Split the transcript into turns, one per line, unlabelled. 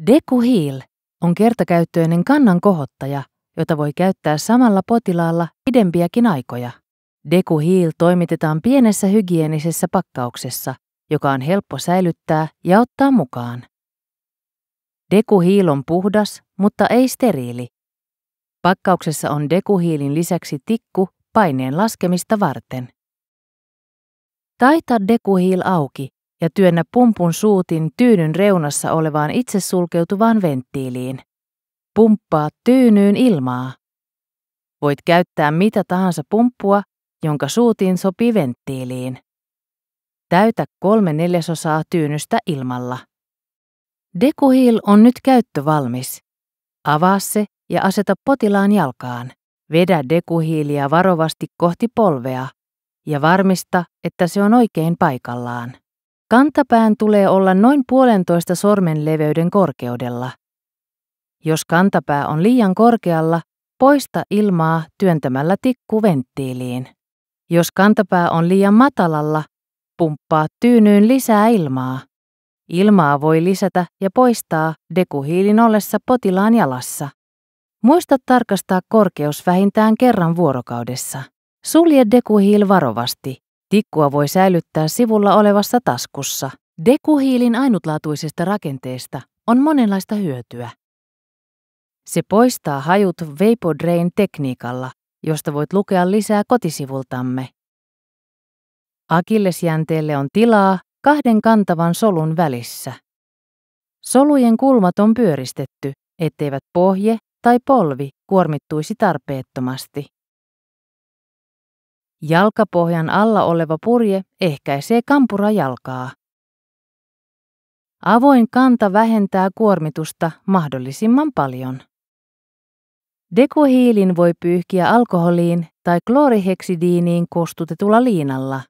DecuHeal on kertakäyttöinen kannan kohottaja, jota voi käyttää samalla potilaalla pidempiäkin aikoja. DecuHeal toimitetaan pienessä hygienisessä pakkauksessa, joka on helppo säilyttää ja ottaa mukaan. DecuHeal on puhdas, mutta ei steriili. Pakkauksessa on DecuHealin lisäksi tikku paineen laskemista varten. Taita DecuHeal auki ja työnnä pumpun suutin tyynyn reunassa olevaan itse sulkeutuvaan venttiiliin. Pumppaa tyynyyn ilmaa. Voit käyttää mitä tahansa pumppua, jonka suutiin sopii venttiiliin. Täytä 3/4 tyynystä ilmalla. DecuHeal on nyt käyttövalmis. Avaa se ja aseta potilaan jalkaan. Vedä DecuHealia varovasti kohti polvea ja varmista, että se on oikein paikallaan. Kantapään tulee olla noin 1,5 sormen leveyden korkeudella. Jos kantapää on liian korkealla, poista ilmaa työntämällä tikku venttiiliin. Jos kantapää on liian matalalla, pumppaa tyynyyn lisää ilmaa. Ilmaa voi lisätä ja poistaa DecuHealin ollessa potilaan jalassa. Muista tarkastaa korkeus vähintään kerran vuorokaudessa. Sulje DecuHeal varovasti. Tikkua voi säilyttää sivulla olevassa taskussa. DecuHealin ainutlaatuisesta rakenteesta on monenlaista hyötyä. Se poistaa hajut VapoDrain-tekniikalla, josta voit lukea lisää kotisivultamme. Akillesjänteelle on tilaa 2 kantavan solun välissä. Solujen kulmat on pyöristetty, etteivät pohje tai polvi kuormittuisi tarpeettomasti. Jalkapohjan alla oleva purje ehkäisee kampurajalkaa. Avoin kanta vähentää kuormitusta mahdollisimman paljon. DecuHealin voi pyyhkiä alkoholiin tai klooriheksidiiniin kostutetulla liinalla.